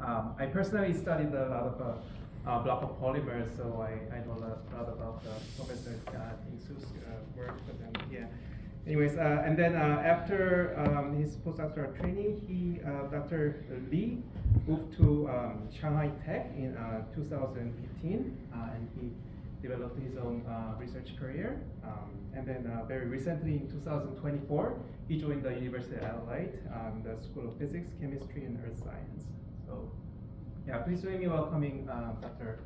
I personally studied a lot of block of polymers, so I know a lot about Professor Tingsu's work. But yeah. Anyways, and then after his postdoctoral training, Dr. Li moved to Shanghai Tech in 2015, and he developed his own research career. And then very recently, in 2024, he joined the University of Adelaide, the School of Physics, Chemistry, and Earth Science. So, yeah, please join me welcoming Dr.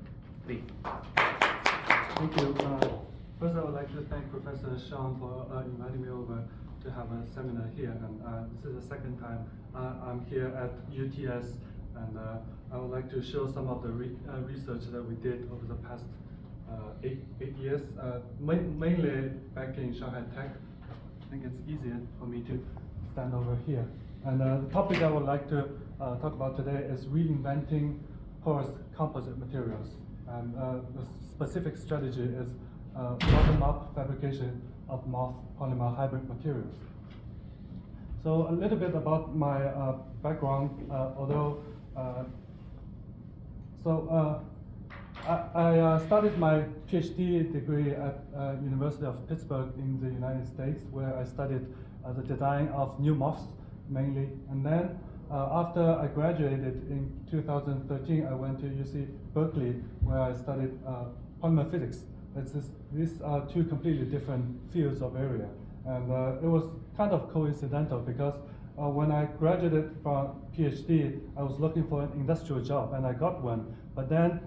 Li. Thank you. First, I would like to thank Professor Sean for inviting me over to have a seminar here. And this is the second time I'm here at UTS, and I would like to show some of the research that we did over the past 8 years, mainly back in Shanghai Tech. I think it's easier for me to stand over here. And the topic I would like to talk about today is reinventing porous composite materials. And the specific strategy is bottom-up fabrication of MOF-Polymer hybrid materials. So a little bit about my background, I started my PhD degree at University of Pittsburgh in the United States, where I studied the design of new MOFs mainly. And then after I graduated in 2013, I went to UC Berkeley, where I studied polymer physics. These are two completely different fields of area. And it was kind of coincidental because when I graduated from PhD, I was looking for an industrial job, and I got one. But then,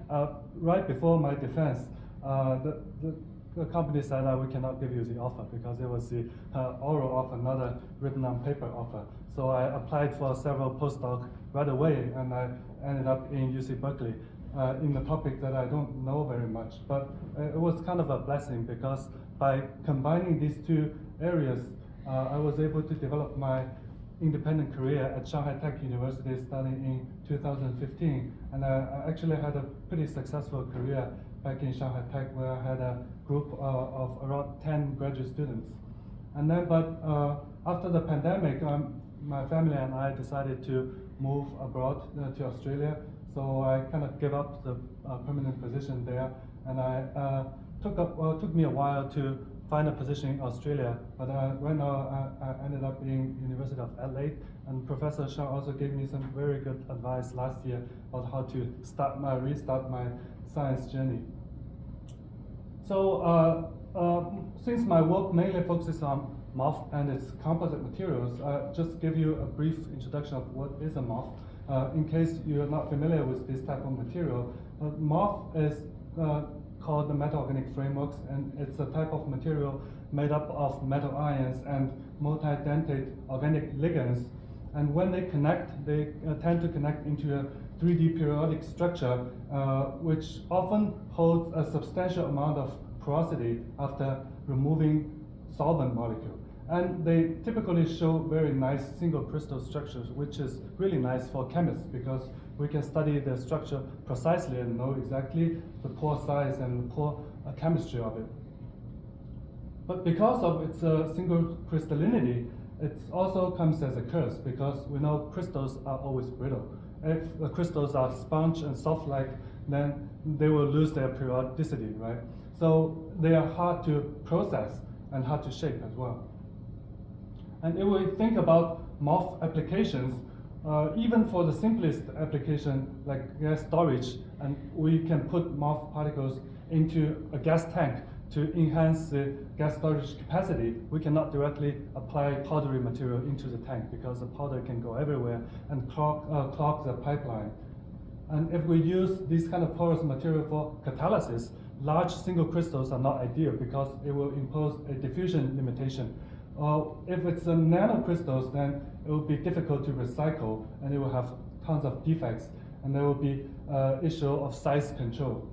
right before my defense, the company said we cannot give you the offer because it was the oral offer, not a written on paper offer. So I applied for several postdocs right away, and I ended up in UC Berkeley in a topic that I don't know very much. But it was kind of a blessing because by combining these two areas, I was able to develop my independent career at Shanghai Tech University starting in 2015. And I actually had a pretty successful career back in Shanghai Tech, where I had a group of around 10 graduate students. And then, after the pandemic, my family and I decided to move abroad to Australia. So I kind of gave up the permanent position there, and took me a while to find a position in Australia. But right now, I ended up in University of Adelaide, and Professor Shah also gave me some very good advice last year about how to restart my science journey. So since my work mainly focuses on MOF and its composite materials, I'll just give you a brief introduction of what is a MOF. In case you're not familiar with this type of material, MOF is called the metal organic frameworks, and it's a type of material made up of metal ions and multi-dentate organic ligands. And when they connect, they tend to connect into a 3D periodic structure, which often holds a substantial amount of porosity after removing solvent molecule. And they typically show very nice single crystal structures, which is really nice for chemists because we can study the structure precisely and know exactly the pore size and the pore chemistry of it. But because of its single crystallinity, it also comes as a curse because we know crystals are always brittle. If the crystals are sponge and soft-like, then they will lose their periodicity, right? So they are hard to process and hard to shape as well. And if we think about MOF applications, even for the simplest application like gas storage, and we can put MOF particles into a gas tank to enhance the gas storage capacity, we cannot directly apply powdery material into the tank because the powder can go everywhere and clog the pipeline. And if we use this kind of porous material for catalysis, large single crystals are not ideal because it will impose a diffusion limitation. If it's a nanocrystals, then it will be difficult to recycle, and it will have tons of defects, and there will be issue of size control.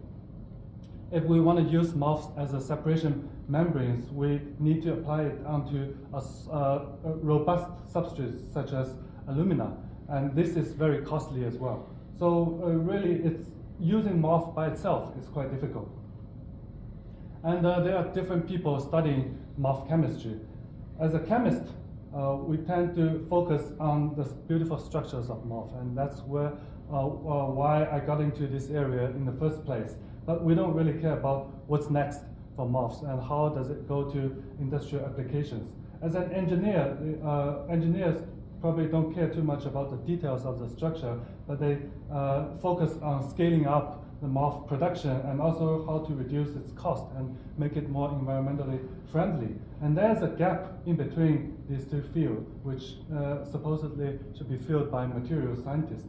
If we want to use MOFs as a separation membranes, we need to apply it onto a robust substrates such as alumina, and this is very costly as well. So really, using MOF by itself is quite difficult. And there are different people studying MOF chemistry. As a chemist, we tend to focus on the beautiful structures of MOF, and that's why I got into this area in the first place. But we don't really care about what's next for MOFs and how does it go to industrial applications. As an engineer, engineers probably don't care too much about the details of the structure, but they focus on scaling up the MOF production and also how to reduce its cost and make it more environmentally friendly. And there's a gap in between these two fields, which supposedly should be filled by material scientists.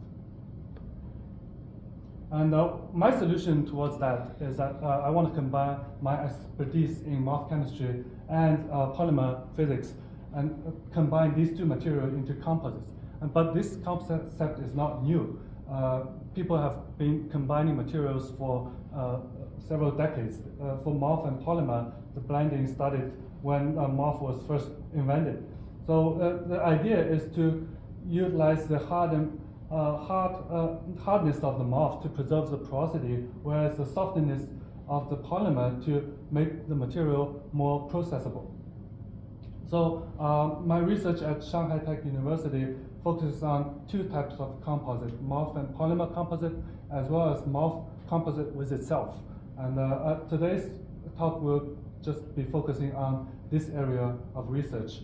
And my solution towards that is that I want to combine my expertise in MOF chemistry and polymer physics and combine these two materials into composites. But this concept is not new. People have been combining materials for several decades. For MOF and polymer, the blending started when MOF was first invented. So the idea is to utilize the hardness of the MOF to preserve the porosity, whereas the softness of the polymer to make the material more processable. So my research at Shanghai Tech University focuses on two types of composite, MOF and polymer composite, as well as MOF composite with itself. And today's talk will just be focusing on this area of research.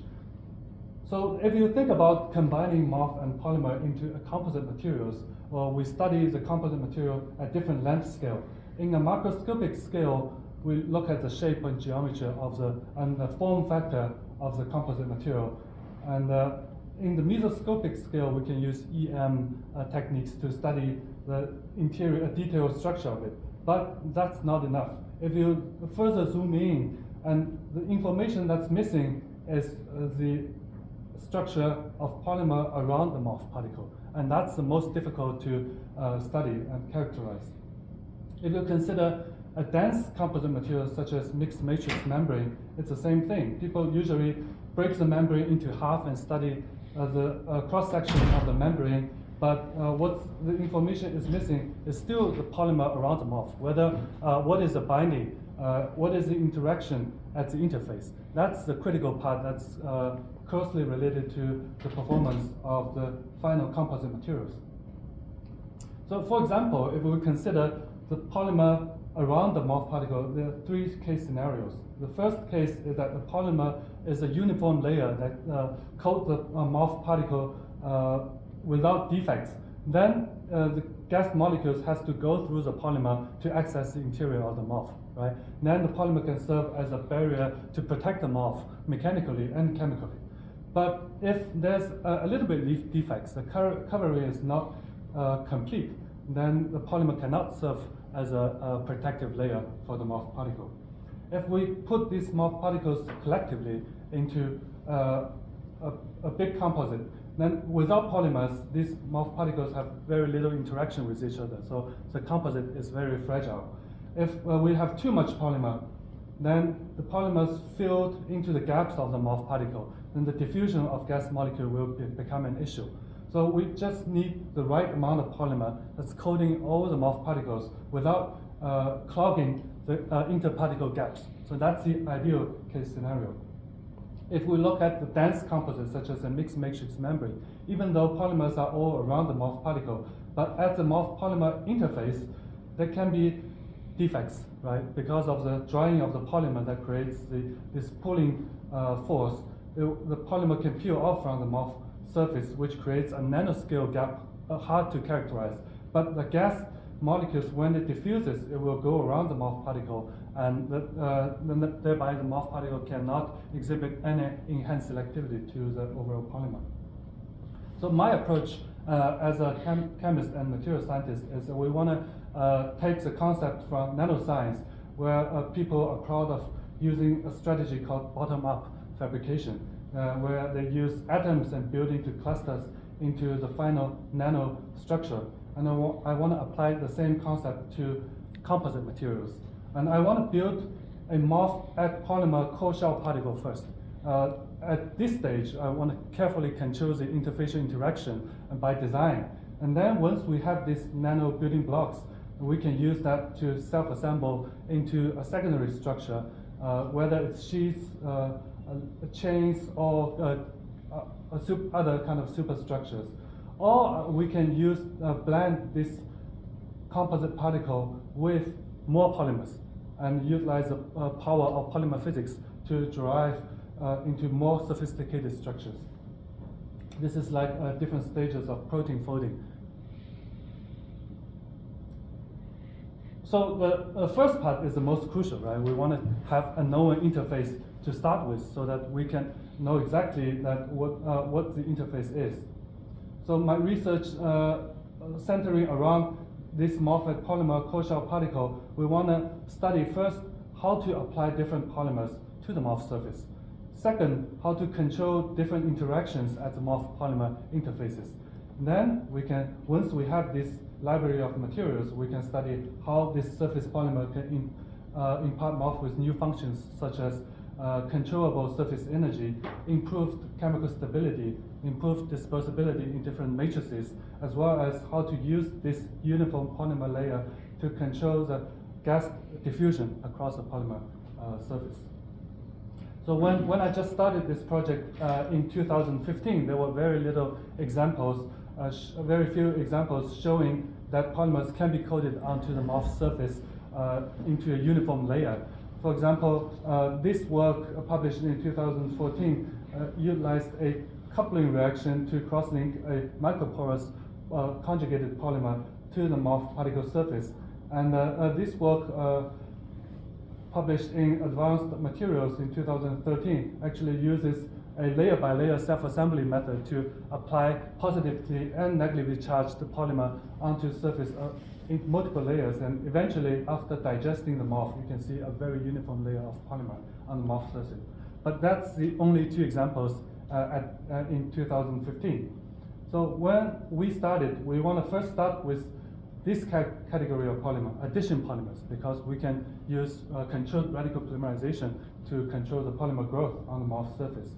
So if you think about combining MOF and polymer into composite materials, well, we study the composite material at different length scale. In a macroscopic scale, we look at the shape and geometry of and the form factor of the composite material. And in the mesoscopic scale, we can use EM techniques to study the interior detailed structure of it. But that's not enough. If you further zoom in, and the information that's missing is the structure of polymer around the MOF particle. And that's the most difficult to study and characterize. If you consider a dense composite material such as mixed matrix membrane, it's the same thing. People usually break the membrane into half and study the cross-section of the membrane, but what the information is missing is still the polymer around the MOF, whether what is the binding, what is the interaction at the interface. That's the critical part that's closely related to the performance of the final composite materials. So for example, if we consider the polymer around the MOF particle, there are three case scenarios. The first case is that the polymer is a uniform layer that coats the MOF particle without defects. Then the gas molecules has to go through the polymer to access the interior of the MOF, right? Then the polymer can serve as a barrier to protect the MOF mechanically and chemically. But if there's a little bit of defects, the covering is not complete, then the polymer cannot serve as a protective layer for the MOF particle. If we put these MOF particles collectively into a big composite, then without polymers, these MOF particles have very little interaction with each other, so the composite is very fragile. If we have too much polymer, then the polymers filled into the gaps of the MOF particle, then the diffusion of gas molecule will become an issue. So we just need the right amount of polymer that's coating all the MOF particles without clogging the interparticle gaps. So that's the ideal case scenario. If we look at the dense composites, such as a mixed matrix membrane, even though polymers are all around the MOF particle, but at the MOF polymer interface, there can be defects, right? Because of the drying of the polymer that creates this pulling force, the polymer can peel off from the MOF surface, which creates a nanoscale gap, hard to characterize. But the gas molecules, when it diffuses, it will go around the MOF particle, and thereby the MOF particle cannot exhibit any enhanced selectivity to the overall polymer. So my approach as a chemist and material scientist is that we want to take the concept from nanoscience, where people are proud of using a strategy called bottom-up fabrication, where they use atoms and build into clusters into the final nano structure. And I want to apply the same concept to composite materials. And I want to build a MOF at polymer core shell particle first. At this stage, I want to carefully control the interfacial interaction by design. And then once we have these nano building blocks, we can use that to self-assemble into a secondary structure, whether it's sheets, chains, or other kind of superstructures. Or we can use blend this composite particle with more polymers and utilize the power of polymer physics to drive into more sophisticated structures. This is like different stages of protein folding. So the first part is the most crucial, right? We want to have a known interface to start with so that we can know exactly that what the interface is. So my research centering around this MOF-Polymer core-shell particle, we want to study first how to apply different polymers to the MOF surface. Second, how to control different interactions at the MOF-Polymer interfaces. Then we can, once we have this library of materials, we can study how this surface polymer can impart MOF with new functions such as controllable surface energy, improved chemical stability, improved dispersibility in different matrices, as well as how to use this uniform polymer layer to control the gas diffusion across the polymer surface. So when I just started this project in 2015, there were very little examples, very few examples showing that polymers can be coated onto the MOF surface into a uniform layer. For example, this work published in 2014 utilized a coupling reaction to cross-link a microporous conjugated polymer to the MOF particle surface. And this work published in Advanced Materials in 2013 actually uses a layer-by-layer self-assembly method to apply positively and negatively charged polymer onto surface in multiple layers, and eventually, after digesting the MOF, you can see a very uniform layer of polymer on the MOF surface. But that's the only two examples in 2015. So when we started, we want to first start with this category of polymer, addition polymers, because we can use controlled radical polymerization to control the polymer growth on the MOF surface.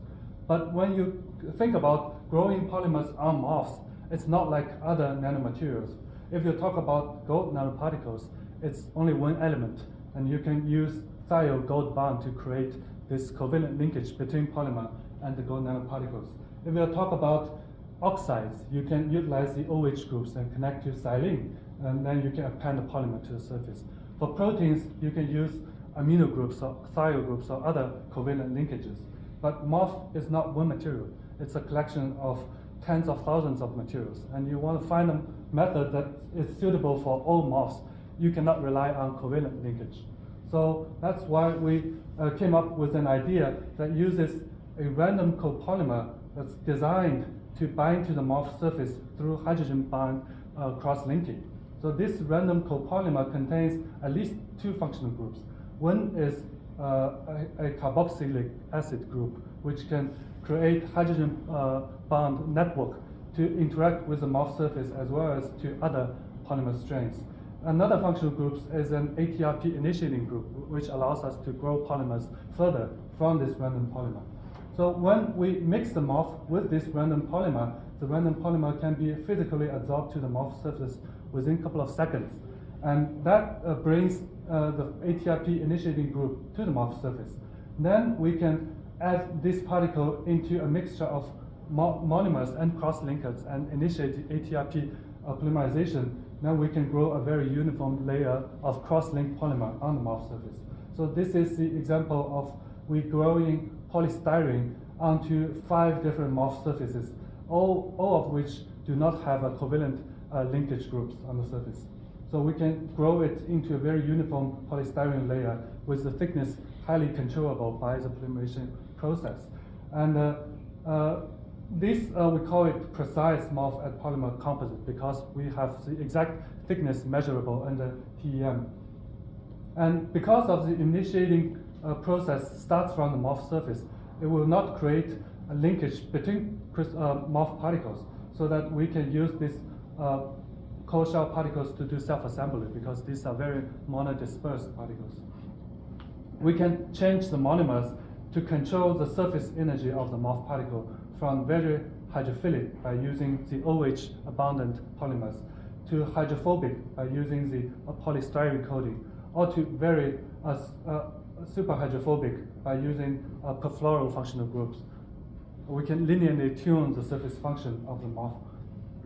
But when you think about growing polymers on MOFs, it's not like other nanomaterials. If you talk about gold nanoparticles, it's only one element, and you can use thiol gold bond to create this covalent linkage between polymer and the gold nanoparticles. If you talk about oxides, you can utilize the OH groups and connect to silane, and then you can append the polymer to the surface. For proteins, you can use amino groups or thiol groups or other covalent linkages. But MOF is not one material. It's a collection of tens of thousands of materials, and you want to find a method that is suitable for all MOFs. You cannot rely on covalent linkage. So that's why we came up with an idea that uses a random copolymer that's designed to bind to the MOF surface through hydrogen bond cross-linking. So this random copolymer contains at least two functional groups. One is a carboxylic acid group, which can create hydrogen bond network to interact with the MOF surface as well as to other polymer strains. Another functional group is an ATRP initiating group, which allows us to grow polymers further from this random polymer. So when we mix the MOF with this random polymer, the random polymer can be physically adsorbed to the MOF surface within a couple of seconds. And that brings the ATRP initiating group to the MOF surface. Then we can add this particle into a mixture of monomers and cross-linkers and initiate the ATRP polymerization. Then we can grow a very uniform layer of cross-linked polymer on the MOF surface. So this is the example of we growing polystyrene onto 5 different MOF surfaces, all of which do not have a covalent linkage groups on the surface. So we can grow it into a very uniform polystyrene layer with the thickness highly controllable by the polymerization process. And this, we call it precise MOF-Polymer composite because we have the exact thickness measurable under TEM. And because of the initiating process starts from the MOF surface, it will not create a linkage between MOF particles so that we can use these cold shell particles to do self-assembly because these are very monodispersed particles. We can change the monomers to control the surface energy of the MOF particle from very hydrophilic by using the OH abundant polymers to hydrophobic by using the polystyrene coating, or to very super hydrophobic by using perfluorofunctional groups. we can linearly tune the surface function of the MOF.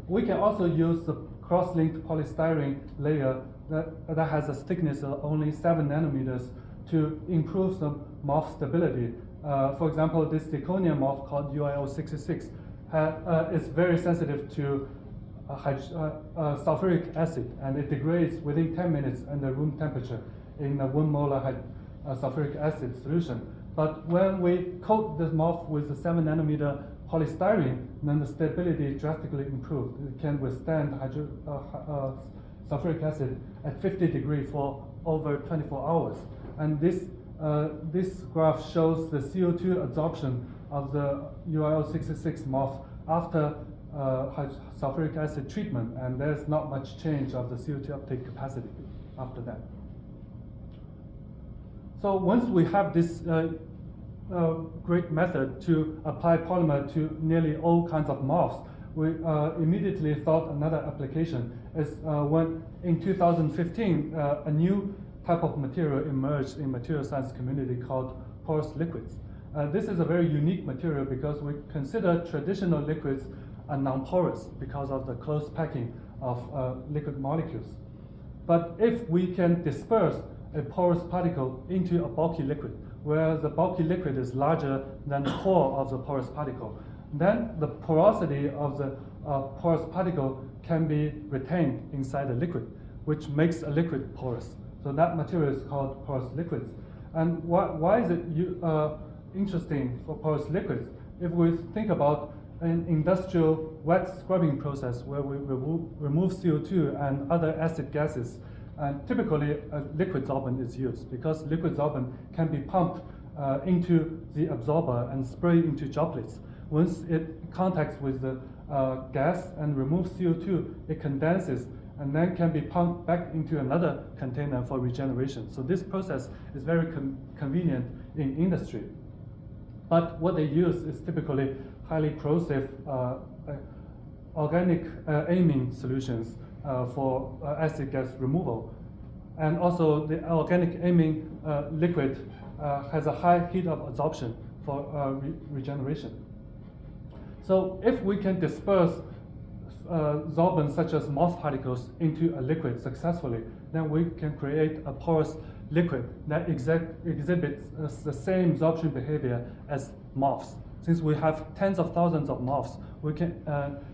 We can also use the cross-linked polystyrene layer that has a thickness of only 7 nanometers to improve the MOF stability. For example, this zirconia MOF called UIO66 is very sensitive to sulfuric acid, and it degrades within 10 minutes under room temperature in a 1 molar sulfuric acid solution. But when we coat this MOF with a 7 nanometer polystyrene, then the stability drastically improved. It can withstand sulfuric acid at 50 degrees for over 24 hours. And this graph shows the CO2 absorption of the UIO66 MOF after sulfuric acid treatment, and there's not much change of the CO2 uptake capacity after that. So once we have this great method to apply polymer to nearly all kinds of MOFs, we immediately thought another application is when in 2015 a new type of material emerged in material science community called porous liquids. This is a very unique material because we consider traditional liquids are non-porous because of the close packing of liquid molecules. But if we can disperse a porous particle into a bulky liquid, where the bulky liquid is larger than the core of the porous particle, then the porosity of the porous particle can be retained inside the liquid, which makes a liquid porous. So that material is called porous liquids. And why is it interesting for porous liquids? If we think about an industrial wet scrubbing process where we remove CO2 and other acid gases, and typically a liquid solvent is used because liquid solvent can be pumped into the absorber and sprayed into droplets. Once it contacts with the gas and removes CO2, it condenses and then can be pumped back into another container for regeneration. So this process is very convenient in industry. But what they use is typically highly corrosive organic amine solutions for acid gas removal. And also the organic amine liquid has a high heat of absorption for regeneration. So if we can disperse solvents such as MOF particles into a liquid successfully, then we can create a porous liquid that exhibits the same absorption behavior as MOFs. Since we have tens of thousands of MOFs, we can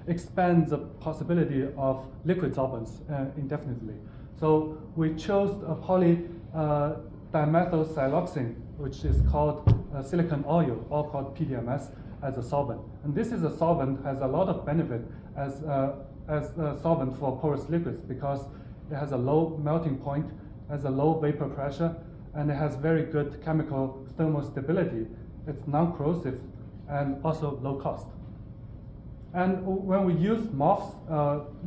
expand the possibility of liquid solvents indefinitely. So we chose a polydimethylsiloxane, which is called silicon oil, or called PDMS, as a solvent. And this is a solvent has a lot of benefit as a solvent for porous liquids because it has a low melting point, has a low vapor pressure, and it has very good chemical thermal stability. It's non-corrosive and also low cost. And when we use MOFs,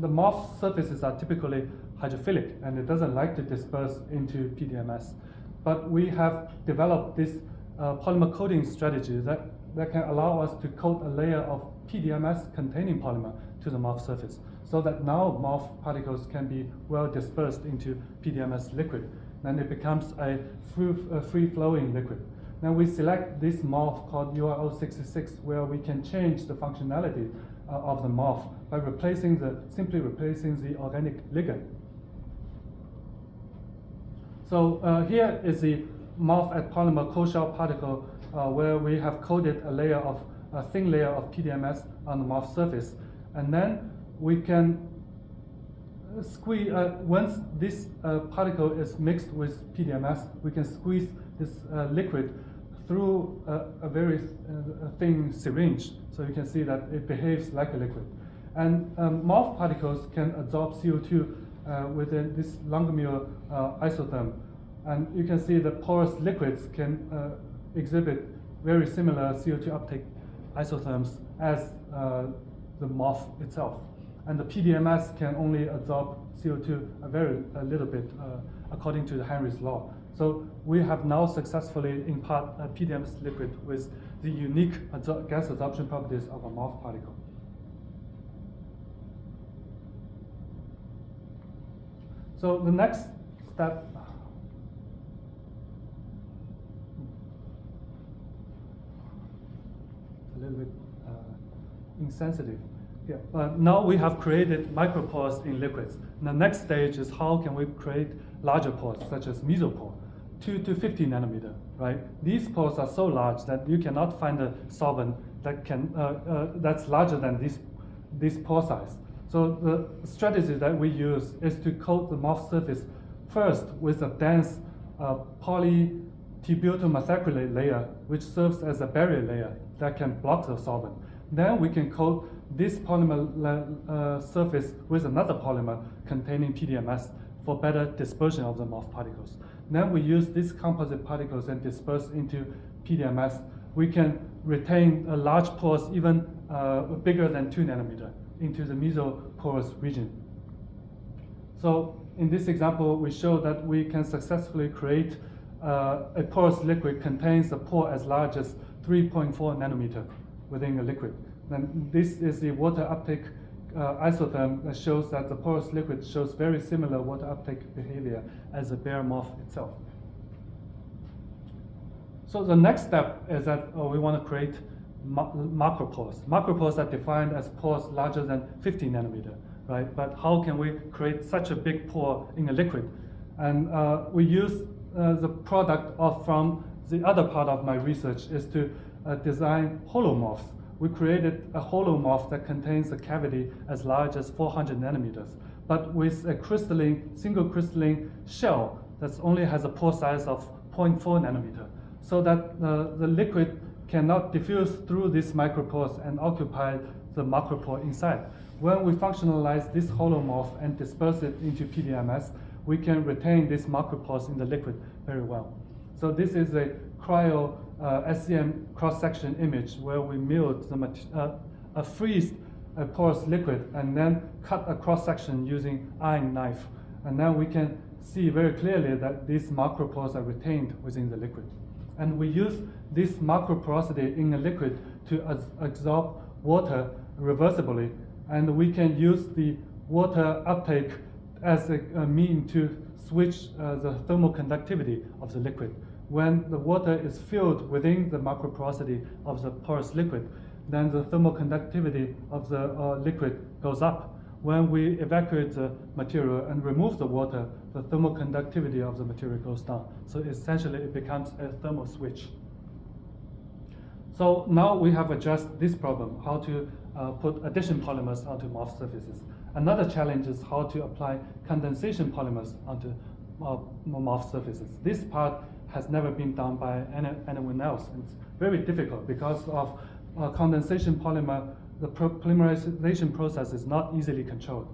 the MOF surfaces are typically hydrophilic and it doesn't like to disperse into PDMS. But we have developed this polymer coating strategy that can allow us to coat a layer of PDMS containing polymer to the MOF surface so that now MOF particles can be well dispersed into PDMS liquid. Then it becomes a free-flowing liquid. Now we select this MOF called UIO66 where we can change the functionality of the MOF by simply replacing the organic ligand. So here is the MOF at polymer co-shell particle where we have coated a thin layer of PDMS on the MOF surface. And then we can squeeze, once this particle is mixed with PDMS, we can squeeze this liquid through a very thin syringe. So you can see that it behaves like a liquid. And MOF particles can absorb CO2 within this Langmuir isotherm. And you can see that porous liquids can exhibit very similar CO2 uptake isotherms as the MOF itself. And the PDMS can only absorb CO2 a little bit according to the Henry's law. So we have now successfully impart a PDMS liquid with the unique gas absorption properties of a MOF particle. So the next step a little bit insensitive. Yeah. Now we have created micropores in liquids. The next stage is how can we create larger pores, such as mesopore, 2 to 50 nanometer, right? These pores are so large that you cannot find a solvent that can that's larger than this pore size. So the strategy that we use is to coat the MOF surface first with a dense polytubultomethacrylate layer, which serves as a barrier layer that can block the solvent. Then we can coat this polymer surface with another polymer containing PDMS for better dispersion of the MOF particles. Then we use these composite particles and disperse into PDMS. We can retain a large pores even bigger than 2 nanometer into the mesoporous region. So in this example, we show that we can successfully create a porous liquid contains a pore as large as 3.4 nanometer within a liquid. Then this is the water uptake isotherm that shows that the porous liquid shows very similar water uptake behavior as the bare MOF itself. So the next step is that we want to create macropores. Macropores are defined as pores larger than 50 nanometer, right? But how can we create such a big pore in a liquid? And we use the product from the other part of my research is to design holomorphs. We created a holomorph that contains a cavity as large as 400 nanometers, but with a single crystalline shell that only has a pore size of 0.4 nanometer, so that the liquid cannot diffuse through these micropores and occupy the macropore inside. When we functionalize this holomorph and disperse it into PDMS, we can retain these macropores in the liquid very well. So this is a cryo SCM cross-section image where we milled a freeze a porous liquid and then cut a cross-section using iron knife. And then we can see very clearly that these macropores are retained within the liquid. And we use this macroporosity in a liquid to absorb water reversibly. And we can use the water uptake as a mean to switch the thermal conductivity of the liquid. When the water is filled within the macroporosity of the porous liquid, then the thermal conductivity of the liquid goes up. When we evacuate the material and remove the water, the thermal conductivity of the material goes down. So essentially it becomes a thermal switch. So now we have addressed this problem, how to put addition polymers onto MOF surfaces. Another challenge is how to apply condensation polymers onto MOF surfaces. This part has never been done by anyone else. It's very difficult because of condensation polymer, the polymerization process is not easily controlled.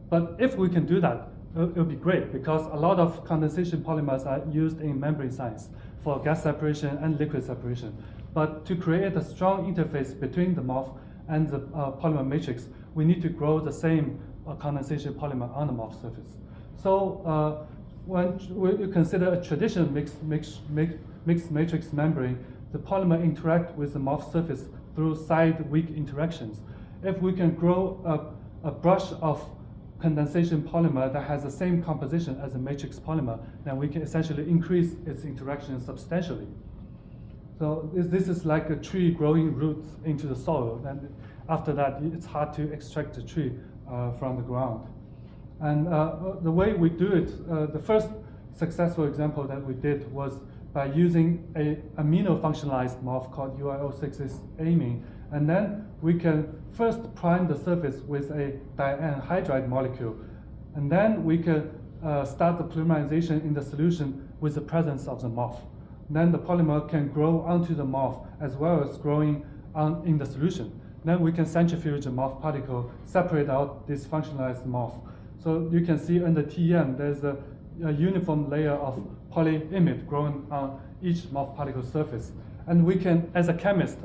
But if we can do that, it will be great because a lot of condensation polymers are used in membrane science for gas separation and liquid separation. But to create a strong interface between the MOF and the polymer matrix, we need to grow the same condensation polymer on the MOF surface. So when we consider a traditional mixed matrix membrane, the polymer interact with the MOF surface through side weak interactions. If we can grow a brush of condensation polymer that has the same composition as a matrix polymer, then we can essentially increase its interaction substantially. So this is like a tree growing roots into the soil, and after that it's hard to extract the tree from the ground. And the way we do it, the first successful example that we did was by using a amino functionalized MOF called UiO6 and then we can first prime the surface with a dianhydride molecule, and then we can start the polymerization in the solution with the presence of the MOF. Then the polymer can grow onto the MOF as well as growing in the solution. Then we can centrifuge the MOF particle, separate out this functionalized MOF. So you can see under TM, there's a uniform layer of polyimide growing on each MOF particle surface. And we can, as a chemist,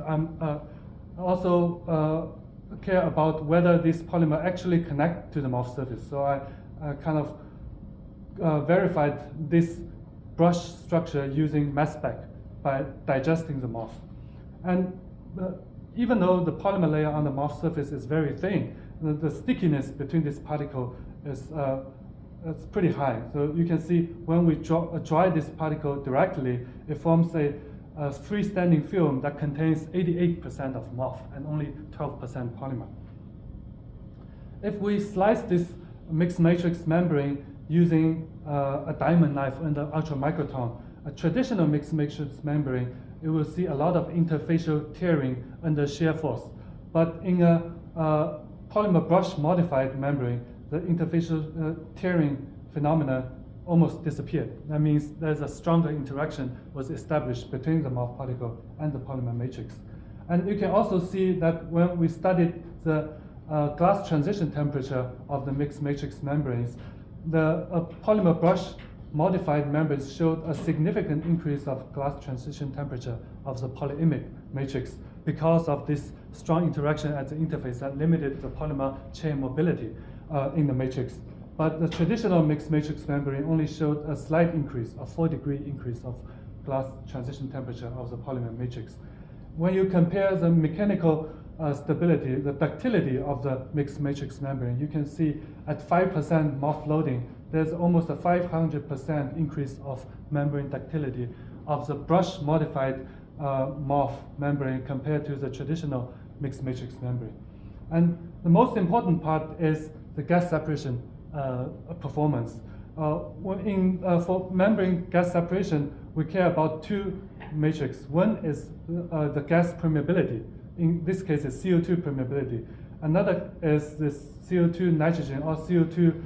also care about whether this polymer actually connect to the MOF surface. So I kind of verified this brush structure using mass spec by digesting the MOF. And even though the polymer layer on the MOF surface is very thin, the stickiness between this particle is it's pretty high. So you can see when we dry this particle directly, it forms a a freestanding film that contains 88% of MOF and only 12% polymer. If we slice this mixed matrix membrane using a diamond knife under ultramicroton, a traditional mixed matrix membrane, you will see a lot of interfacial tearing under shear force. But in a polymer brush modified membrane, the interfacial tearing phenomena almost disappeared. That means there's a stronger interaction was established between the MOF particle and the polymer matrix. And you can also see that when we studied the glass transition temperature of the mixed matrix membranes, the polymer brush modified membranes showed a significant increase of glass transition temperature of the polyimic matrix because of this strong interaction at the interface that limited the polymer chain mobility in the matrix. But the traditional mixed matrix membrane only showed a slight increase, a 4-degree increase of glass transition temperature of the polymer matrix. When you compare the mechanical stability, the ductility of the mixed matrix membrane, you can see at 5% MOF loading, there's almost a 500% increase of membrane ductility of the brush modified MOF membrane compared to the traditional mixed matrix membrane. And the most important part is the gas separation performance. For membrane gas separation, we care about two metrics. One is the gas permeability. In this case, it's CO2 permeability. Another is this CO2 nitrogen or CO2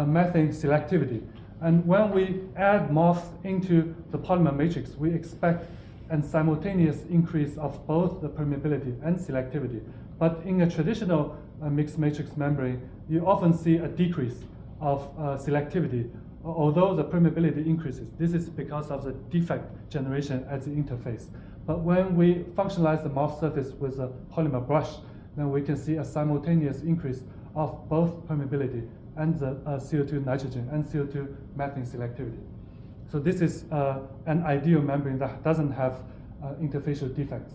methane selectivity. And when we add MOFs into the polymer matrix, we expect a simultaneous increase of both the permeability and selectivity. But in a traditional mixed matrix membrane, you often see a decrease of selectivity, although the permeability increases. This is because of the defect generation at the interface. But when we functionalize the MOF surface with a polymer brush, then we can see a simultaneous increase of both permeability and the CO2 nitrogen and CO2 methane selectivity. So this is an ideal membrane that doesn't have interfacial defects.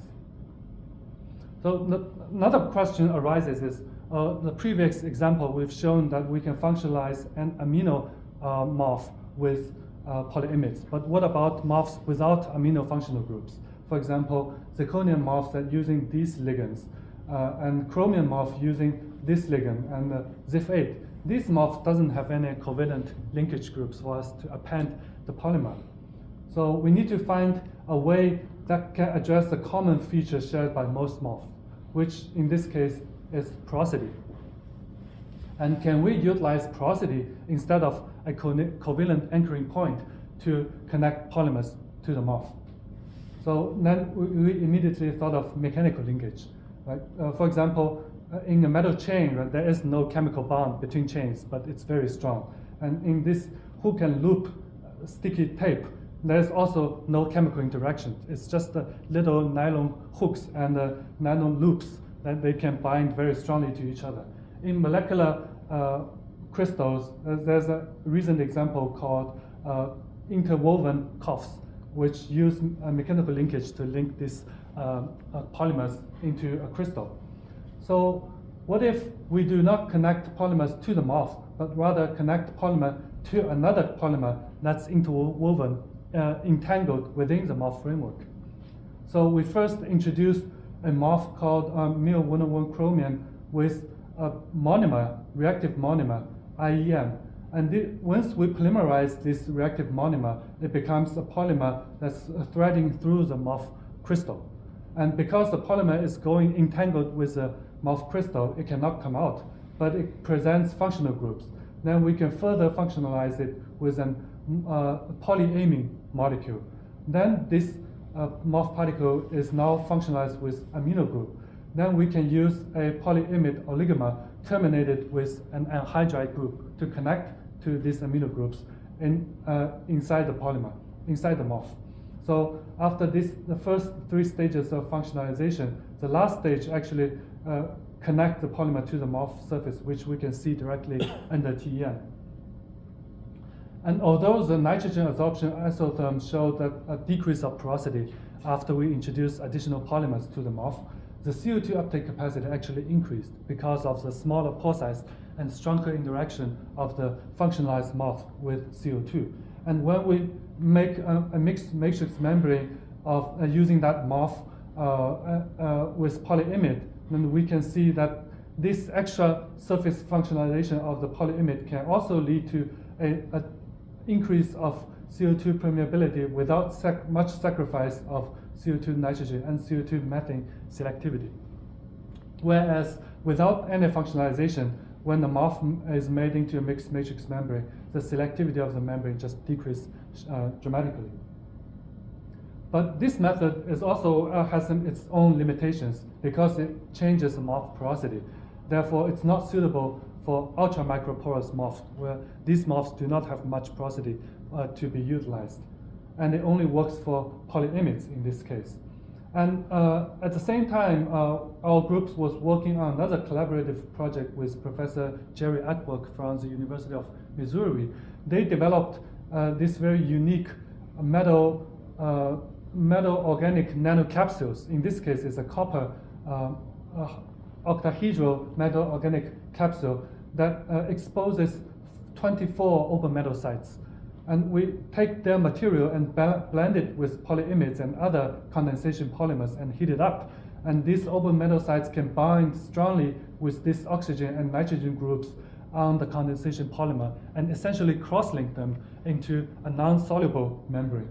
So another question arises is, the previous example, we've shown that we can functionalize an amino MOF with polyimides. But what about MOFs without amino functional groups? For example, zirconium MOFs that using these ligands, and chromium MOF using this ligand, and ZIF8. This MOF doesn't have any covalent linkage groups for us to append the polymer. So we need to find a way that can address the common feature shared by most MOF, which in this case is porosity. And can we utilize porosity instead of a covalent anchoring point to connect polymers to the MOF? So then we immediately thought of mechanical linkage. Right? For example, in a metal chain, right, there is no chemical bond between chains, but it's very strong. And in this hook and loop sticky tape, there's also no chemical interaction. It's just the little nylon hooks and nylon loops that they can bind very strongly to each other. In molecular crystals, there's a recent example called interwoven cuffs, which use a mechanical linkage to link these polymers into a crystal. So what if we do not connect polymers to the MOF, but rather connect polymer to another polymer that's interwoven, entangled within the MOF framework? So we first introduced a MOF called MIL-101 chromium with a monomer, reactive monomer, IEM. And once we polymerize this reactive monomer, it becomes a polymer that's threading through the MOF crystal. And because the polymer is going entangled with the MOF crystal, it cannot come out, but it presents functional groups. Then we can further functionalize it with a polyamine molecule. Then this MOF particle is now functionalized with amino group. Then we can use a polyimide oligomer terminated with an anhydride group to connect to these amino groups inside the polymer, inside the MOF. So after the first three stages of functionalization, the last stage actually connect the polymer to the MOF surface, which we can see directly under TEM. And although the nitrogen adsorption isotherm showed that a decrease of porosity after we introduce additional polymers to the MOF, the CO2 uptake capacity actually increased because of the smaller pore size and stronger interaction of the functionalized MOF with CO2. And when we make a mixed matrix membrane of using that MOF with polyimide, then we can see that this extra surface functionalization of the polyimide can also lead to an increase of CO2 permeability without much sacrifice of CO2 nitrogen and CO2 methane selectivity. Whereas without any functionalization, when the MOF is made into a mixed matrix membrane, the selectivity of the membrane just decreases dramatically. But this method is also has its own limitations because it changes the MOF porosity. Therefore, it's not suitable for ultra microporous MOFs, where these MOFs do not have much porosity to be utilized. And it only works for polyimides in this case. And at the same time, our group was working on another collaborative project with Professor Jerry Atwood from the University of Missouri. They developed this very unique metal organic nanocapsules. In this case, it's a copper octahedral metal organic capsule that exposes 24 open metal sites. And we take their material and blend it with polyimides and other condensation polymers and heat it up. And these open metal sites can bind strongly with these oxygen and nitrogen groups on the condensation polymer and essentially cross-link them into a non-soluble membrane.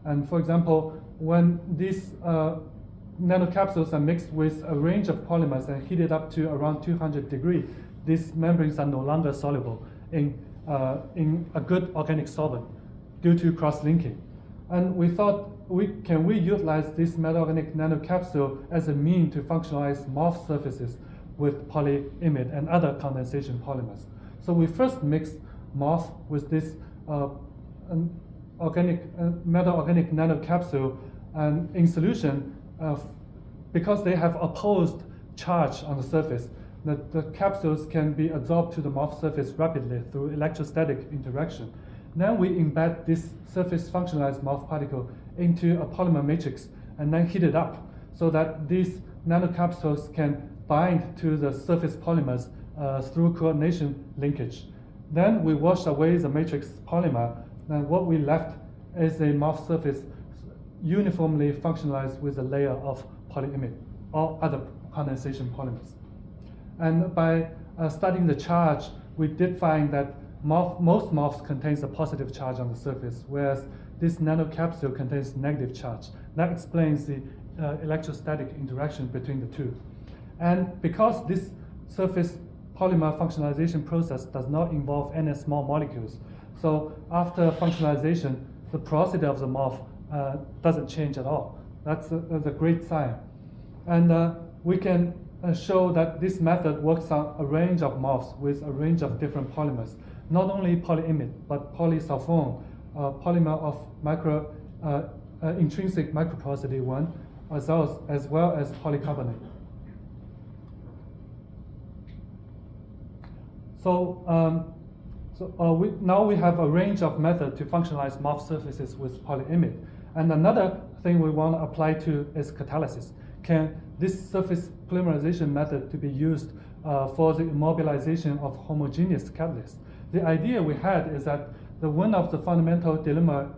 And for example, when these nanocapsules are mixed with a range of polymers and heated up to around 200 degrees, these membranes are no longer soluble in a good organic solvent due to cross-linking. And we thought, can we utilize this metal organic nanocapsule as a mean to functionalize MOF surfaces with polyimide and other condensation polymers? So we first mixed MOF with this metal organic nanocapsule, and in solution, because they have opposed charge on the surface, the capsules can be absorbed to the MOF surface rapidly through electrostatic interaction. Then we embed this surface functionalized MOF particle into a polymer matrix and then heat it up so that these nanocapsules can bind to the surface polymers through coordination linkage. Then we wash away the matrix polymer, and what we left is a MOF surface uniformly functionalized with a layer of polyimide or other condensation polymers. And by studying the charge, we did find that most MOFs contains a positive charge on the surface, whereas this nanocapsule contains negative charge. That explains the electrostatic interaction between the two. And because this surface polymer functionalization process does not involve any small molecules, so after functionalization, the porosity of the MOF doesn't change at all. That's a great sign. And we can show that this method works on a range of MOFs with a range of different polymers, not only polyimide, but polysulfone, polymer of intrinsic microporosity 1, as well as polycarbonate. Now we have a range of methods to functionalize MOF surfaces with polyimide. And another thing we want to apply to is catalysis. Can this surface polymerization method to be used for the immobilization of homogeneous catalysts? The idea we had is that one of the fundamental dilemma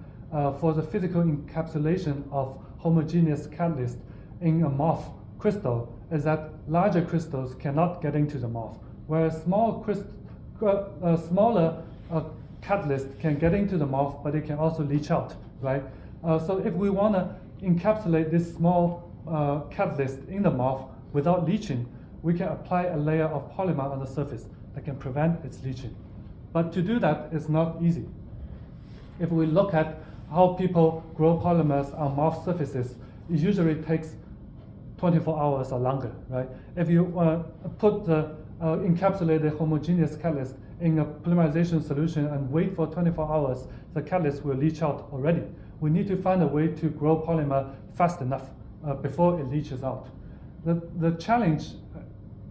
for the physical encapsulation of homogeneous catalyst in a MOF crystal is that larger crystals cannot get into the MOF, whereas smaller catalyst can get into the MOF, but it can also leach out, right? So if we want to encapsulate this small catalyst in the MOF without leaching, we can apply a layer of polymer on the surface that can prevent its leaching. But to do that is not easy. If we look at how people grow polymers on MOF surfaces, it usually takes 24 hours or longer, right? If you put the encapsulated homogeneous catalyst in a polymerization solution and wait for 24 hours, the catalyst will leach out already. We need to find a way to grow polymer fast enough before it leaches out. The challenge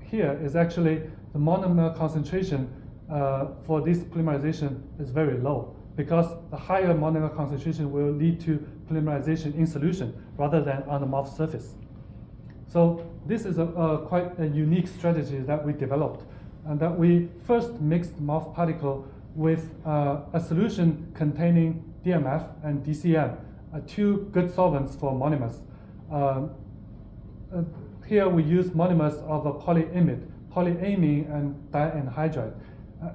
here is actually the monomer concentration for this polymerization is very low, because the higher monomer concentration will lead to polymerization in solution rather than on the MOF surface. So this is quite a unique strategy that we developed, and that we first mixed MOF particle with a solution containing DMF and DCM two good solvents for monomers. Here we use monomers of a polyimide, polyamine and dianhydride.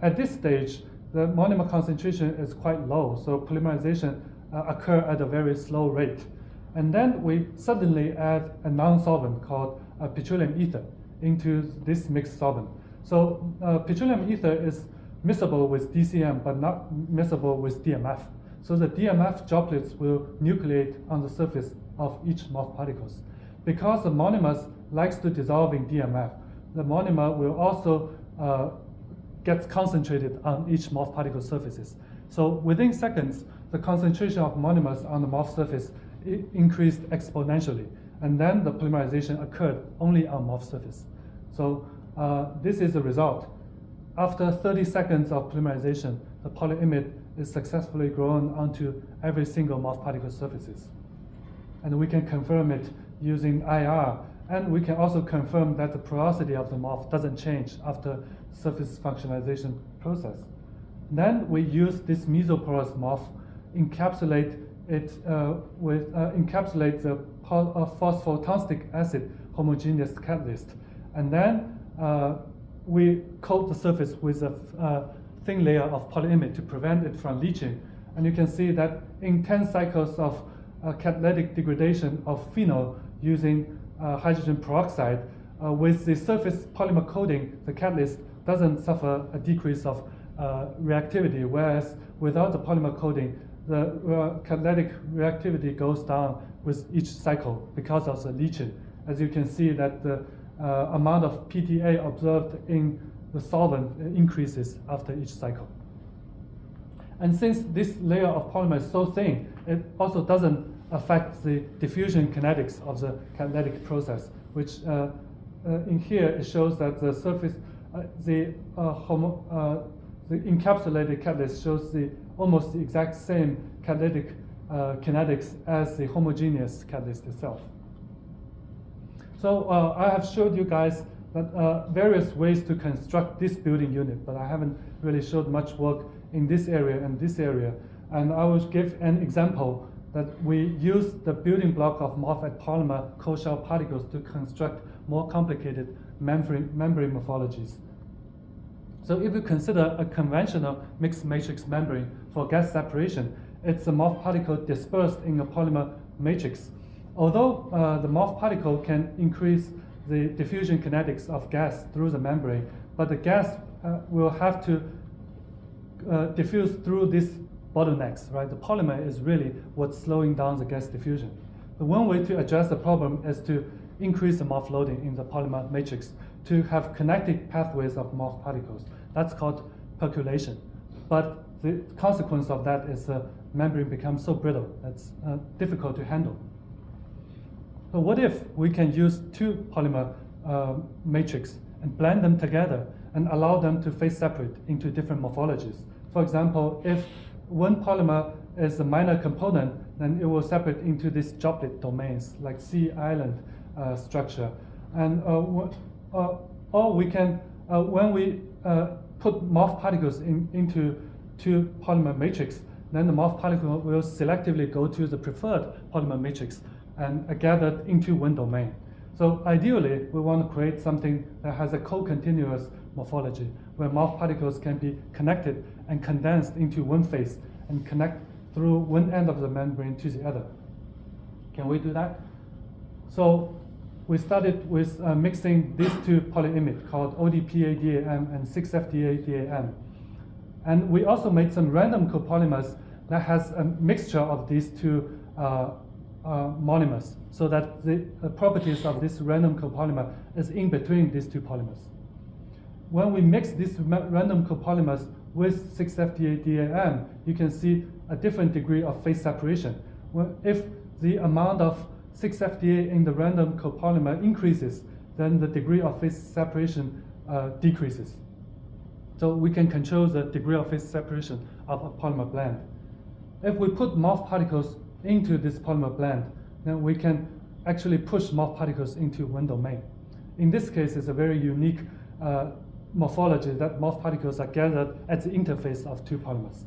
At this stage, the monomer concentration is quite low, so polymerization occur at a very slow rate. And then we suddenly add a non-solvent called petroleum ether into this mixed solvent. So petroleum ether is miscible with DCM, but not miscible with DMF. So the DMF droplets will nucleate on the surface of each MOF particles. Because the monomers likes to dissolve in DMF, the monomer will also gets concentrated on each MOF particle surfaces. So within seconds, the concentration of monomers on the MOF surface increased exponentially, and then the polymerization occurred only on MOF surface. So this is the result. After 30 seconds of polymerization, the polyimide is successfully grown onto every single MOF particle surfaces. And we can confirm it using IR, and we can also confirm that the porosity of the MOF doesn't change after surface functionalization process. Then we use this mesoporous MOF, encapsulate it encapsulate the phosphotungstic acid homogeneous catalyst, and then we coat the surface with a thin layer of polyimide to prevent it from leaching. And you can see that in 10 cycles of catalytic degradation of phenol using hydrogen peroxide, with the surface polymer coating, the catalyst doesn't suffer a decrease of reactivity, whereas without the polymer coating, the catalytic reactivity goes down with each cycle because of the leaching. As you can see that the amount of PTA observed in the solvent increases after each cycle. And since this layer of polymer is so thin, it also doesn't affect the diffusion kinetics of the catalytic process, which in here it shows that the surface, the encapsulated catalyst shows almost the exact same catalytic kinetics as the homogeneous catalyst itself. So I have showed you guys that various ways to construct this building unit, but I haven't really showed much work in this area and this area. And I will give an example that we use the building block of MOF-Polymer cold shell particles to construct more complicated membrane morphologies. So if you consider a conventional mixed matrix membrane for gas separation, it's a MOF particle dispersed in a polymer matrix. Although the MOF particle can increase the diffusion kinetics of gas through the membrane, but the gas will have to diffuse through these bottlenecks, right? The polymer is really what's slowing down the gas diffusion. The one way to address the problem is to increase the MOF loading in the polymer matrix to have connected pathways of MOF particles. That's called percolation. But the consequence of that is the membrane becomes so brittle that's difficult to handle. So what if we can use two polymer matrix and blend them together and allow them to phase separate into different morphologies? For example, if one polymer is a minor component, then it will separate into these droplet domains, like sea island structure. And or we can, when we put MOF particles into two polymer matrix, then the MOF particle will selectively go to the preferred polymer matrix and are gathered into one domain. So ideally, we want to create something that has a co-continuous morphology, where MOF particles can be connected and condensed into one phase and connect through one end of the membrane to the other. Can we do that? So we started with mixing these two polyimides called ODPA-DAM and 6-FDA-DAM. And we also made some random copolymers that has a mixture of these two monomers, so that the properties of this random copolymer is in between these two polymers. When we mix these random copolymers with 6-FDA-DAM, you can see a different degree of phase separation. If the amount of 6-FDA in the random copolymer increases, then the degree of phase separation decreases. So we can control the degree of phase separation of a polymer blend. If we put MOF particles into this polymer blend, then we can actually push MOF particles into one domain. In this case, it's a very unique morphology that MOF particles are gathered at the interface of two polymers.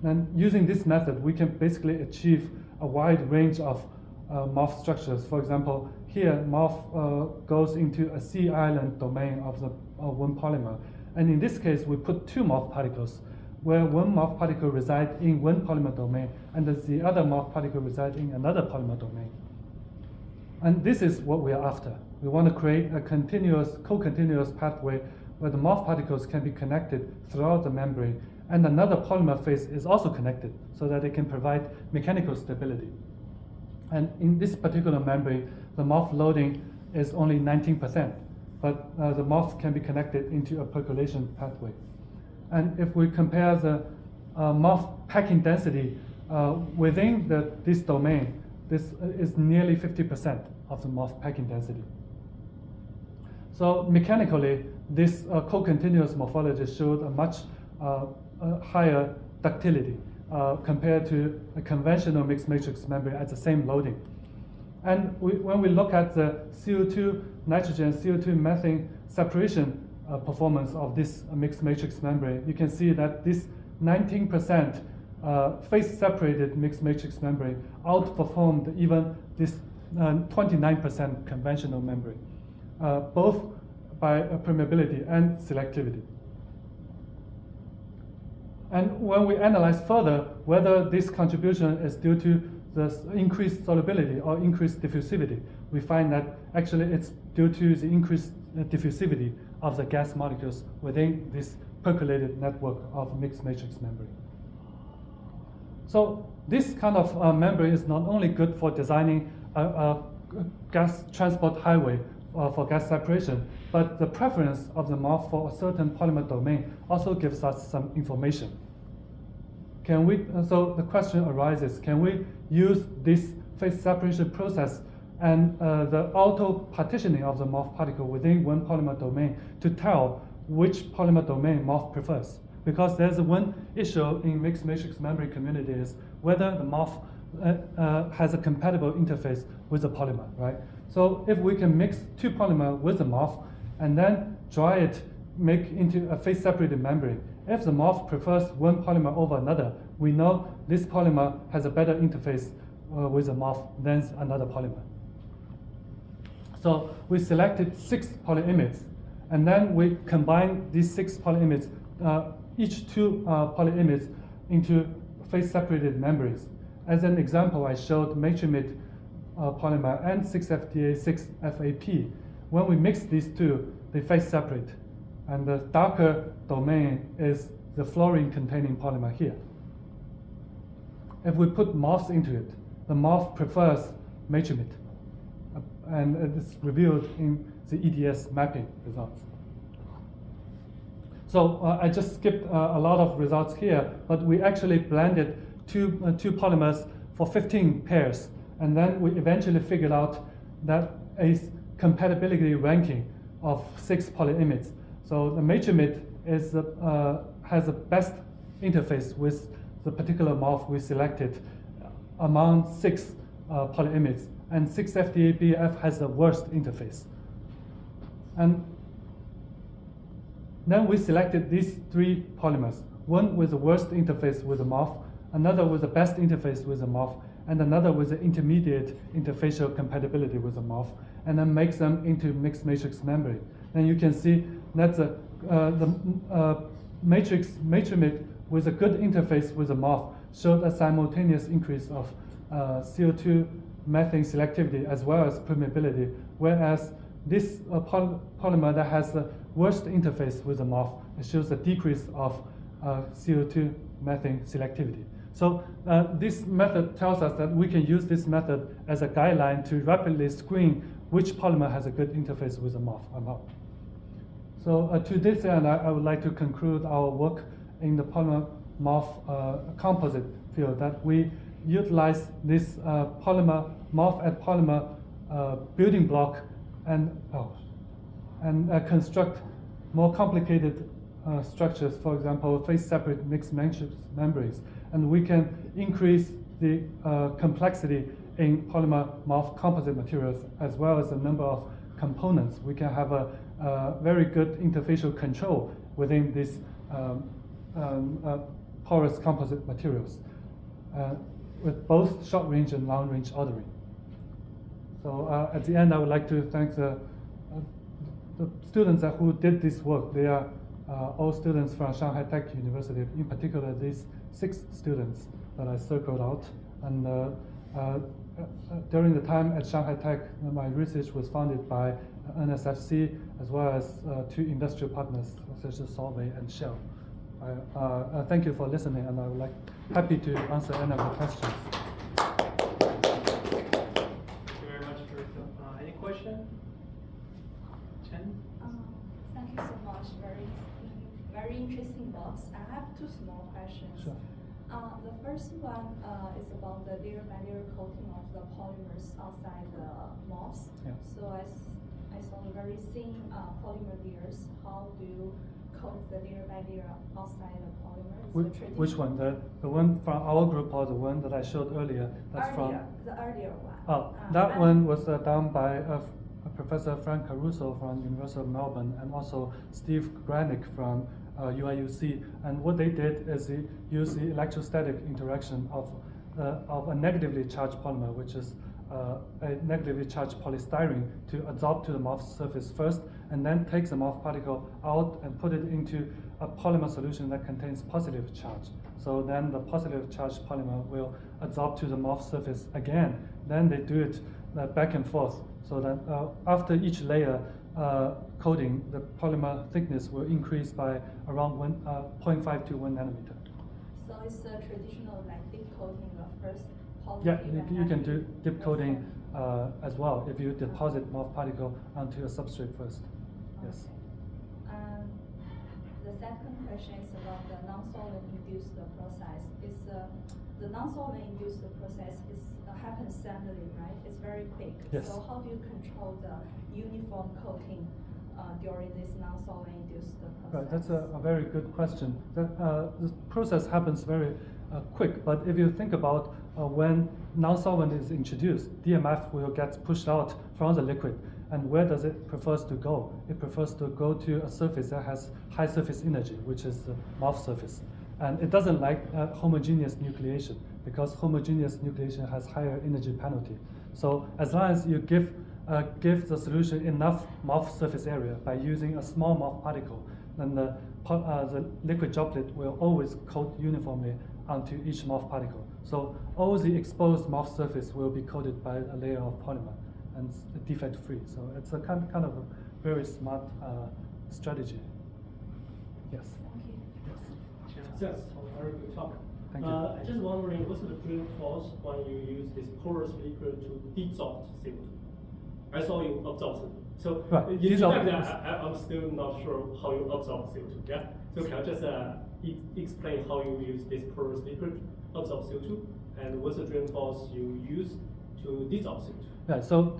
And using this method, we can basically achieve a wide range of MOF structures. For example, here MOF goes into a C island domain of the one polymer. And in this case, we put two MOF particles, where one MOF particle resides in one polymer domain, and the other MOF particle resides in another polymer domain. And this is what we are after. We want to create a co-continuous pathway where the MOF particles can be connected throughout the membrane, and another polymer phase is also connected so that it can provide mechanical stability. And in this particular membrane, the MOF loading is only 19%, but the MOF can be connected into a percolation pathway. And if we compare the MOF packing density within this domain, this is nearly 50% of the MOF packing density. So mechanically, this co-continuous morphology showed a much higher ductility compared to a conventional mixed matrix membrane at the same loading. And when we look at the CO2 nitrogen, CO2 methane separation performance of this mixed matrix membrane, you can see that this 19% phase-separated mixed matrix membrane outperformed even this 29% conventional membrane, both by permeability and selectivity. And when we analyze further whether this contribution is due to the increased solubility or increased diffusivity, we find that actually it's due to the increased diffusivity of the gas molecules within this percolated network of mixed matrix membrane. So this kind of membrane is not only good for designing a gas transport highway for gas separation, but the preference of the MOF for a certain polymer domain also gives us some information. So the question arises, can we use this phase separation process and the auto-partitioning of the MOF particle within one polymer domain to tell which polymer domain MOF prefers? Because there's one issue in mixed matrix membrane community is whether the MOF has a compatible interface with the polymer, right? So if we can mix two polymers with the MOF and then dry it, make into a phase-separated membrane, if the MOF prefers one polymer over another, we know this polymer has a better interface with the MOF than another polymer. So we selected 6 polyimides, and then we combine these 6 polyimides, each 2 polyimides, into phase-separated membranes. As an example, I showed Matrimid polymer and 6-FTA6-FAP. When we mix these two, they phase separate. And the darker domain is the fluorine-containing polymer here. If we put MOFs into it, the MOF prefers Matrimid. And it's revealed in the EDS mapping results. So I just skipped a lot of results here, but we actually blended two polymers for 15 pairs. And then we eventually figured out that a compatibility ranking of 6 polyimides. So the Matrimid has the best interface with the particular MOF we selected among 6 polyimides, and 6-FTA-BF has the worst interface. And then we selected these 3 polymers, one with the worst interface with the MOF, another with the best interface with the MOF, and another with the intermediate interfacial compatibility with the MOF, and then makes them into mixed matrix membrane. And you can see that the Matrimid with a good interface with the MOF showed a simultaneous increase of CO2 methane selectivity as well as permeability, whereas this polymer that has the worst interface with the MOF, it shows a decrease of CO2 methane selectivity. So this method tells us that we can use this method as a guideline to rapidly screen which polymer has a good interface with the MOF or not. So to this end, I would like to conclude our work in the polymer MOF composite field, that we utilize this polymer MOF at polymer building block and construct more complicated structures, for example, phase-separate mixed matrix membranes. And we can increase the complexity in polymer MOF composite materials as well as the number of components. We can have a very good interfacial control within this porous composite materials with both short-range and long-range ordering. So at the end, I would like to thank the students who did this work. They are all students from Shanghai Tech University, in particular these 6 students that I circled out. And during the time at Shanghai Tech, my research was funded by NSFC as well as 2 industrial partners such as Solvay and Shell. Thank you for listening, and I would like happy to answer any of the questions. Thank you very much, Rita. Any question? Chen? Thank you so much. Very interesting box. I have 2 small questions. Sure. The first one is about the layer-by-layer coating of the polymers outside the MOFs. Yeah. So I saw the very thin polymer layers. How do you coat the layer-by-layer outside the polymer? Which one? The one from our group or the one that I showed earlier? That's The earlier one. Oh, that one was done by Professor Frank Caruso from University of Melbourne and also Steve Granick from UIUC. And what they did is they used the electrostatic interaction of a negatively charged polymer, which is a negatively charged polystyrene, to adsorb to the MOF surface first, and then takes the MOF particle out and put it into a polymer solution that contains positive charge. So then the positive charged polymer will adsorb to the MOF surface again. Then they do it back and forth, so that after each layer coating, the polymer thickness will increase by around 0.5 to 1 nanometer. So it's a traditional like dip coating of first polymer. Yeah, you can do dip coating as well if you deposit MOF particle onto a substrate first. Yes. The second question is about the non-solvent induced process. The non-solvent induced process happens centrally, right? It's very big. Yes. So how do you control the uniform coating during this non-solvent induced process? Right, that's a very good question. The process happens very quick, but if you think about when non-solvent is introduced, DMF will get pushed out from the liquid. And where does it prefers to go? It prefers to go to a surface that has high surface energy, which is the MOF surface. And it doesn't like homogeneous nucleation, because homogeneous nucleation has higher energy penalty. So as long as you give the solution enough MOF surface area by using a small MOF particle, then the liquid droplet will always coat uniformly onto each MOF particle. So all the exposed MOF surface will be coated by a layer of polymer and defect-free. So it's a kind of a very smart strategy. Yes. Thank you. Yes. Yes, very good talk. Thank you. I'm just wondering, what's the driving force when you use this porous liquid to dissolve CO2? I saw you absorb CO2. So Right, in fact, I'm still not sure how you absorb CO2. Yeah. So can you just explain how you use this porous liquid absorb CO2, and what's the driving force you use to dissolve CO2? Yeah, so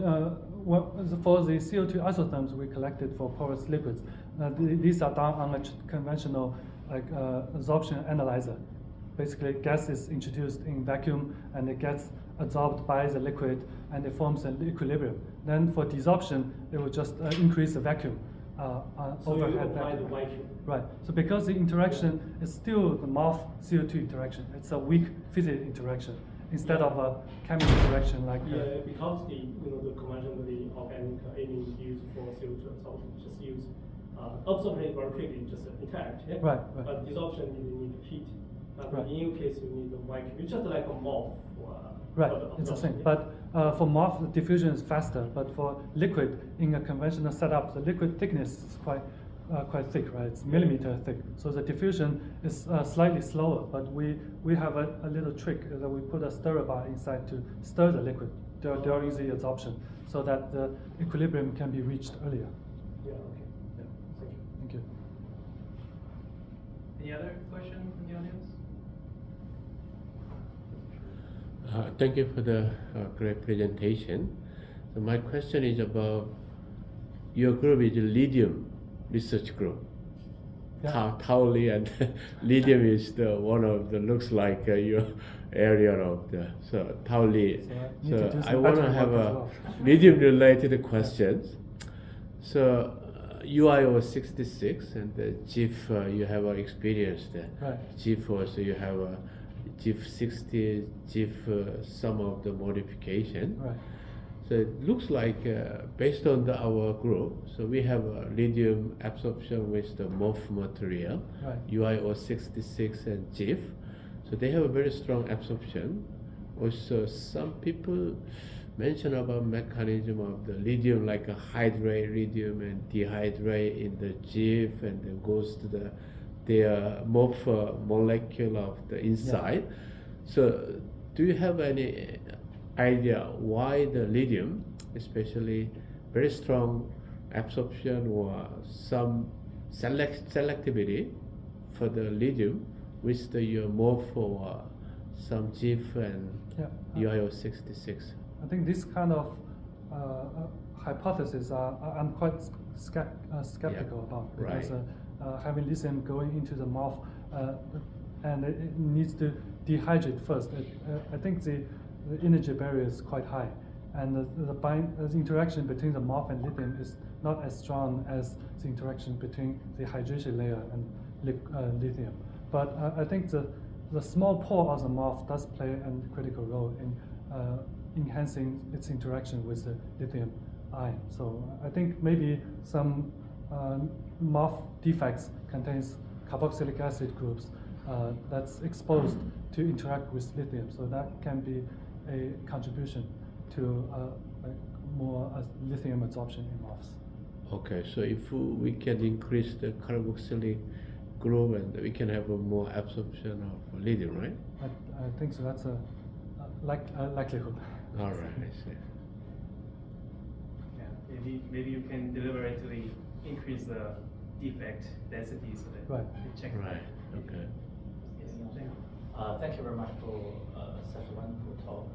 for the CO2 isotherms we collected for porous liquids, these are done on a conventional absorption analyzer. Basically, gas is introduced in vacuum and it gets absorbed by the liquid and it forms an equilibrium. Then for desorption, it will just increase the vacuum. So you overhead apply the vacuum. vacuum. Right. So because the interaction is still the MOF CO2 interaction, it's a weak physical interaction instead of a chemical interaction like. Yeah, because the conventionally organic amine used for CO2 absorption just use absorption very quickly, just intact. Yeah? Right. But desorption you need heat. But Right. in your case, you need the vacuum. It's just like a MOF. Right, for the it's the absorption, same. yeah? But for MOF, the diffusion is faster. But for liquid, in a conventional setup, the liquid thickness is quite thick, right? It's millimeter thick. So the diffusion is slightly slower. But we have a little trick that we put a stirrer bar inside to stir the liquid during the absorption, so that the equilibrium can be reached earlier. Yeah, okay. Yeah. Thank you. Thank you. Any other questions in the audience? Thank you for the great presentation. So my question is about your group is a lithium research group. Yeah. Taoli and lithium is the one of the looks like your area of the Taoli. So I need to do So I some want to battery have work as a well. lithium related questions. So UIO 66 and the GIF, you have experience there. Right. GIF also you have GIF 60, GIF some of the modification. Right. So it looks like based on our group, so we have lithium absorption with the MOF material, Right. UIO 66 and GIF. So they have a very strong absorption. Also, some people mention about mechanism of the lithium, like a hydrate lithium and dehydrate in the GIF, and then goes to their MOF molecule of the inside. So, do you have any idea why the lithium, especially very strong absorption or some selectivity for the lithium with the your MOF or some GIF and UIO 66? I think this kind of hypothesis I'm quite skeptical about, because having lithium going into the mouth and it needs to dehydrate first. I think the energy barrier is quite high, and the interaction between the mouth and lithium is not as strong as the interaction between the hydration layer and lithium. But I think the small pore of the mouth does play a critical role in enhancing its interaction with the lithium ion. So I think maybe some MOF defects contains carboxylic acid groups that's exposed to interact with lithium. So that can be a contribution to more lithium absorption in MOFs. Okay, so if we can increase the carboxylic group, and we can have a more absorption of lithium, right? I think so. That's a likelihood. All right, I see. Yeah, maybe you can deliberately increase the defect density so that Right. you check. Right. Okay. Yes. Thank you. Thank you very much for such a wonderful talk.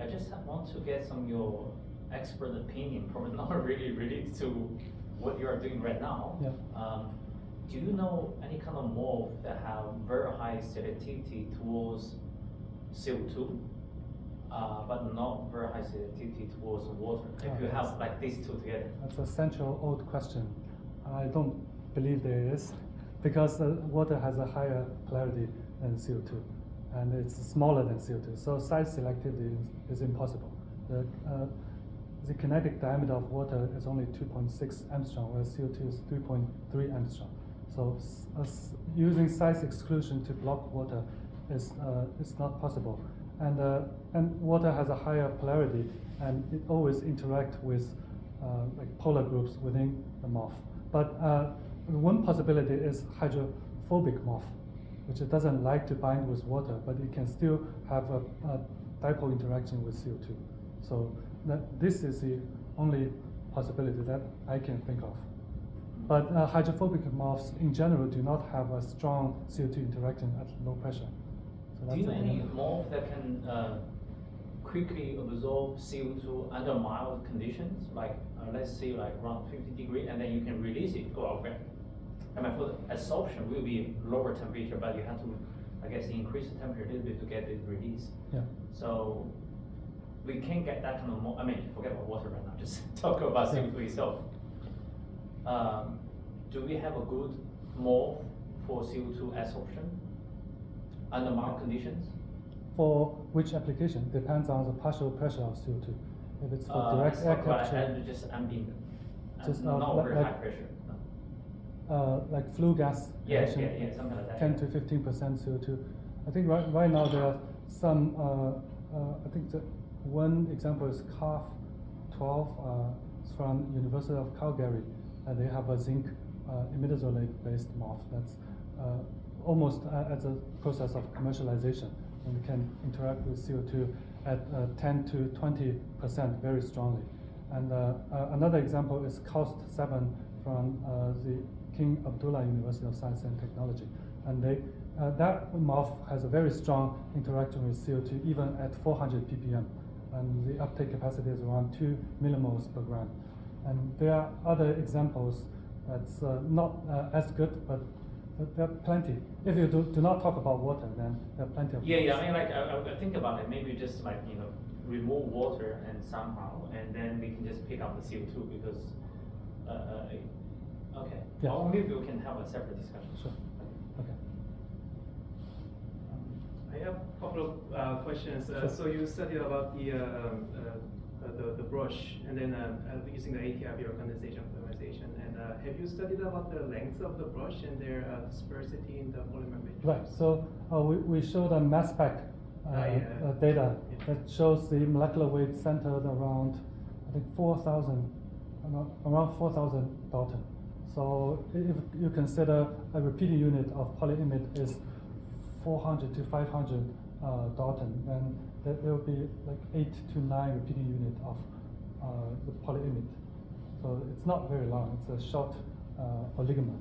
I just want to get some of your expert opinion, probably not really related to what you are doing right now. Yeah. Do you know any kind of MOF that have very high selectivity towards CO2, but not very high selectivity towards water? If you have like these two together. That's a central old question. I don't believe there is, because water has a higher polarity than CO2, and it's smaller than CO2. So size selectivity is impossible. The kinetic diameter of water is only 2.6 angstrom, whereas CO2 is 3.3 angstrom. So using size exclusion to block water is not possible. And water has a higher polarity, and it always interacts with like polar groups within the MOF. But one possibility is hydrophobic MOF, which it doesn't like to bind with water, but it can still have a dipole interaction with CO2. So this is the only possibility that I can think of. But hydrophobic MOFs in general do not have a strong CO2 interaction at low pressure. So do you know any MOF that can quickly absorb CO2 under mild conditions, like let's say like around 50 degrees, and then you can release it, go out back? I mean, for the absorption will be lower temperature, but you have to, I guess, increase the temperature a little bit to get it released. Yeah. So we can get that kind of MOF. I mean, forget about water right now. Just talk about CO2 itself. Do we have a good MOF for CO2 absorption under mild conditions? For which application depends on the partial pressure of CO2. If it's for direct air capture, just ambient, just not very high pressure. No. like flue gas, Yeah, emission, something like that. 10 to 15% CO2. I think right now there are some. I think that one example is CAF 12. It's from University of Calgary, and they have a zinc imidazolate-based MOF that's almost at the process of commercialization, and we can interact with CO2 at 10 to 20% very strongly. And another example is COST 7 from the King Abdullah University of Science and Technology, and that MOF has a very strong interaction with CO2 even at 400 ppm, and the uptake capacity is around 2 millimoles per gram. And there are other examples that's not as good, but there are plenty. If you do not talk about water, then there are plenty of. Yeah. I mean, like I think about it. Maybe just like remove water and somehow, and then we can just pick up the CO2, because Okay. Yeah. Or maybe we can have a separate discussion. Sure. Okay. I have a couple of questions. Sure. So you studied about the brush, and then using the ATIB or condensation polymerization. And have you studied about the length of the brush and their dispersity in the polymer matrix? Right. So we showed a mass spec data that shows the molecular weight centered around, I think, 4,000, around 4,000 Dalton. So if you consider a repeating unit of polyimide is 400 to 500 Dalton, then there will be like 8 to 9 repeating unit of the polyimide. So it's not very long. It's a short oligomer.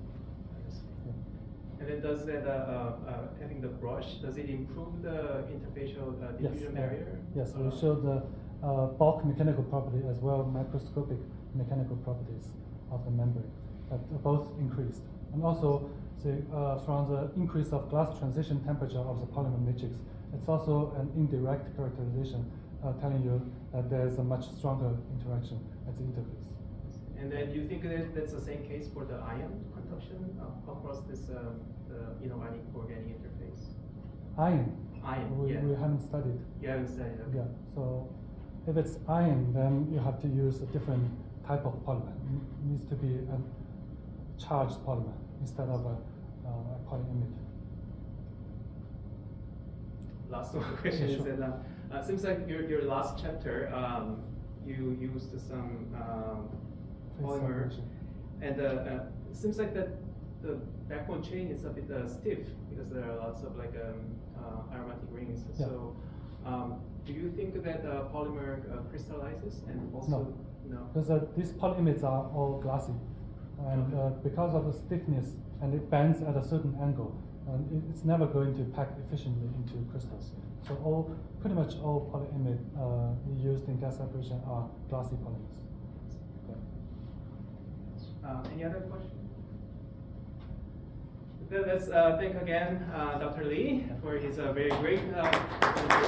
Yeah. And then does that having the brush, does it improve the interfacial diffusion barrier? Yes, we showed the bulk mechanical property as well microscopic mechanical properties of the membrane that both increased. And also, from the increase of glass transition temperature of the polymer matrix, it's also an indirect characterization telling you that there's a much stronger interaction at the interface. And then do you think that that's the same case for the ion conduction across this the inorganic organic interface? Ion. Ion, yeah. We haven't studied. You haven't studied, okay. Yeah. So if it's ion, then you have to use a different type of polymer. It needs to be a charged polymer instead of a polyimide. Last one question Yeah, sure. is that seems like your last chapter you used some polymer, Separation. and it seems like that the backbone chain is a bit stiff because there are lots of like aromatic rings. Yeah. So do you think that polymer crystallizes and also no? Because these polyimides are all glassy, and because of the stiffness, and it bends at a certain angle, and it's never going to pack efficiently into crystals. So pretty much all polyimide used in gas separation are glassy polymers. Any other questions? Let's thank again Dr. Lee for his very great presentation.